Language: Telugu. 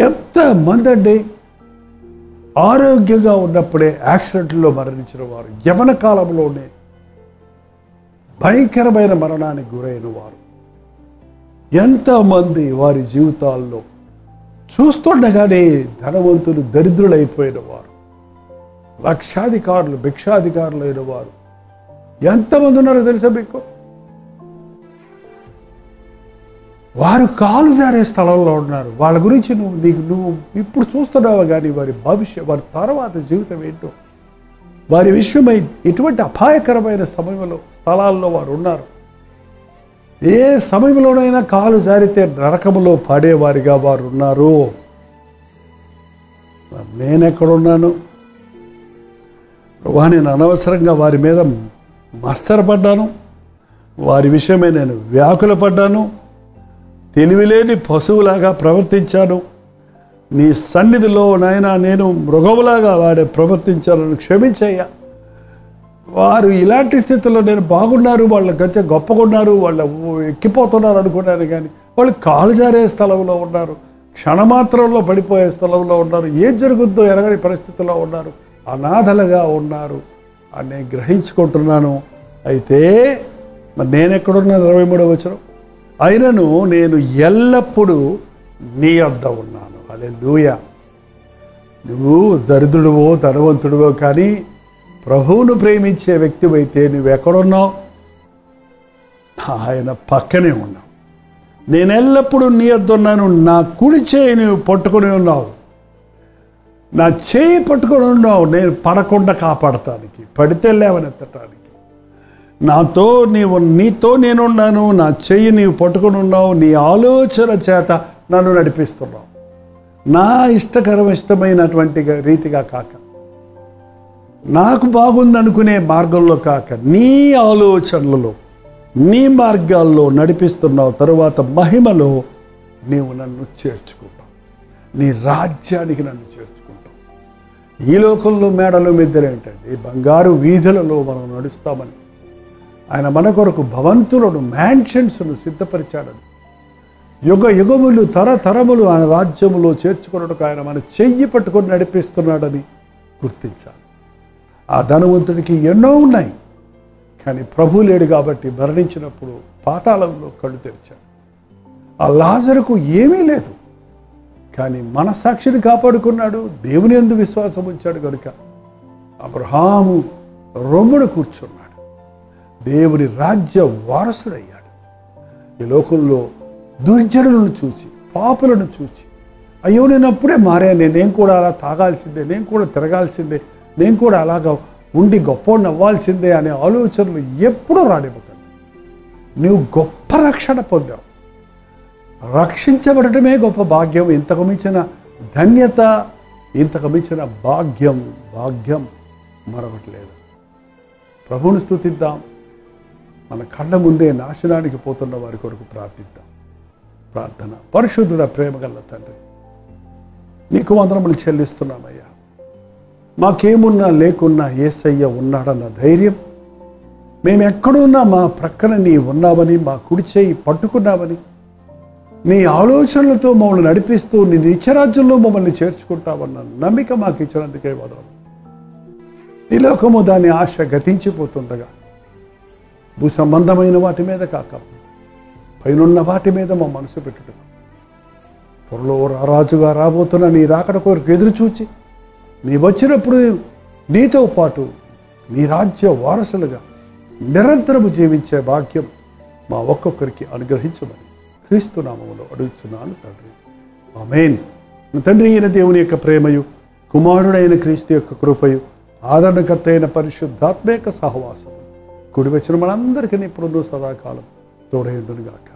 ఎంతమంది అండి ఆరోగ్యంగా ఉన్నప్పుడే యాక్సిడెంట్లో మరణించిన వారు, యవ్వన కాలంలోనే భయంకరమైన మరణానికి గురైన వారు, ఎంతమంది వారి జీవితాల్లో చూస్తుండగానే ధనవంతులు దరిద్రులైపోయిన వారు, లక్షాధికారులు భిక్షాధికారులు అయిన వారు ఎంతమంది ఉన్నారో తెలుసా మీకు? వారు కాలు జారే స్థలంలో ఉన్నారు. వాళ్ళ గురించి నువ్వు ఇప్పుడు చూస్తున్నావు, కానీ వారి భవిష్యత్, వారి తర్వాత జీవితం ఏంటో, వారి విషయమై ఎటువంటి అపాయకరమైన సమయంలో స్థలాల్లో వారు ఉన్నారు. ఏ సమయంలోనైనా కాలు జారితే నరకములో పడేవారిగా వారు ఉన్నారు. నేనెక్కడున్నాను? నేను అనవసరంగా వారి మీద మత్సరపడ్డాను, వారి విషయమై నేను వ్యాకులపడ్డాను, తెలివిలేని పశువులాగా ప్రవర్తించాను. నీ సన్నిధిలో నాయనా నేను మృగములాగా ప్రవర్తించాను, క్షమించయ్యా. వారు ఇలాంటి స్థితిలో నేను బాగున్నారు, వాళ్ళ గంచె గొప్పగా ఉన్నారు, వాళ్ళు ఎక్కిపోతున్నారు అనుకున్నాను, కానీ వాళ్ళు కాలు జారే స్థలంలో ఉన్నారు, క్షణమాత్రంలో పడిపోయే స్థలంలో ఉన్నారు, ఏం జరుగుద్దో ఎరగని పరిస్థితుల్లో ఉన్నారు, అనాథలుగా ఉన్నారు అని నేను గ్రహించుకుంటున్నాను. అయితే మరి నేను ఎక్కడున్నాను? 23వ వచనం, అయినను నేను ఎల్లప్పుడూ నీ వద్ద ఉన్నాను. హల్లెలూయా. నువ్వు దరిద్రుడివో ధనవంతుడివో కానీ ప్రభువును ప్రేమించే వ్యక్తివైతే నువ్వు ఎక్కడున్నావు? ఆయన పక్కనే ఉన్నావు. నేను ఎల్లప్పుడూ నీ వద్ద ఉన్నాను. నా కుడి చేయి నువ్వు పట్టుకొని ఉన్నావు, నా చేయి పట్టుకొని ఉన్నావు. నేను పడకుండా కాపాడటానికి, పడితే లేవనెత్తటానికి. నీతో నేనున్నాను. నా చెయ్యి నీవు పట్టుకొని ఉన్నావు. నీ ఆలోచన చేత నన్ను నడిపిస్తున్నావు, నా ఇష్టమైనటువంటి రీతిగా కాక, నాకు బాగుందనుకునే మార్గంలో కాక, నీ ఆలోచనలలో, నీ మార్గాల్లో నడిపిస్తున్నావు. తరువాత మహిమలో నీవు నన్ను చేర్చుకుంటావు, నీ రాజ్యానికి నన్ను చేర్చుకుంటావు. ఈ లోకంలో మేడలు మిద్దెలేంటండి, బంగారు వీధులలో మనం నడుస్తామని ఆయన మన కొరకు భవంతులను, మ్యాన్షన్స్ను సిద్ధపరిచాడని, యుగ యుగములు తరతరములు ఆయన రాజ్యములో చేర్చుకున్నట్టుకు ఆయన మన చెయ్యి పట్టుకొని నడిపిస్తున్నాడని గుర్తించాలి. ఆ ధనవంతుడికి ఎన్నో ఉన్నాయి, కానీ ప్రభు లేడు కాబట్టి మరణించినప్పుడు పాతాళంలో కళ్ళు తెరిచాడు. ఆ లాజరుకు ఏమీ లేదు, కానీ మనస్సాక్షిని కాపాడుకున్నాడు, దేవుని యందు విశ్వాసం ఉంచాడు కనుక అబ్రహాము రొమ్మున కూర్చున్నాడు, దేవుని రాజ్య వారసుడయ్యాడు. ఈ లోకంలో దుర్జనులను చూచి, పాపులను చూచి, అయ్యో నేను అప్పుడే మారాను, నేను కూడా అలా తాగాల్సిందే, నేను కూడా తిరగాల్సిందే, నేను కూడా అలాగా ఉండి గొప్పవాడిని అవ్వాల్సిందే అనే ఆలోచనలు ఎప్పుడూ రానివ్వకండి. నువ్వు గొప్ప రక్షణ పొందావు, రక్షించబడటమే గొప్ప భాగ్యం. ఇంతకు మించిన ధన్యత, ఇంతకు మించిన భాగ్యం మరొకటి లేదు. ప్రభువుని స్తుతిద్దాం. మన కళ్ళ ముందే నాశనానికి పోతున్న వారి కొరకు ప్రార్థిద్దాం. ప్రార్థన. పరిశుద్ధుడ ప్రేమగల తండ్రి, నీకు వందనములు చెల్లిస్తున్నామయ్యా. మాకేమున్నా లేకున్నా యేసయ్య ఉన్నాడన్న ధైర్యం, మేము ఎక్కడున్నా మా ప్రక్కన నీ ఉన్నావని, మా కుడి చేయి పట్టుకున్నావని, నీ ఆలోచనలతో మమ్మల్ని నడిపిస్తూ నీ నిత్యరాజ్యంలో మమ్మల్ని చేర్చుకుంటావన్న నమ్మిక మాకు ఇచ్చినందుకే వదలు. ఈ లోకము దాని ఆశ గతించిపోతుండగా భూ సంబంధమైన వాటి మీద కాక పైనున్న వాటి మీద మా మనసు పెట్టుటకు, త్వరలో రారాజుగా రాబోతున్న నీ రాకడ కొరకు ఎదురు చూచి, నీ వచ్చినప్పుడు నీతో పాటు నీ రాజ్య వారసులుగా నిరంతరము జీవించే భాగ్యం మా ఒక్కొక్కరికి అనుగ్రహించమని క్రీస్తు నామములో అడుగుచున్నాను తండ్రి. ఆమేన్. తండ్రి అయిన దేవుని యొక్క ప్రేమయు, కుమారుడైన క్రీస్తు యొక్క కృపయు, ఆదరణకర్త అయిన పరిశుద్ధాత్మ యొక్క సహవాసం కుడి వచ్చిన మనందరికీ ఇప్పుడు సదాకాలం తోడైండును గాక.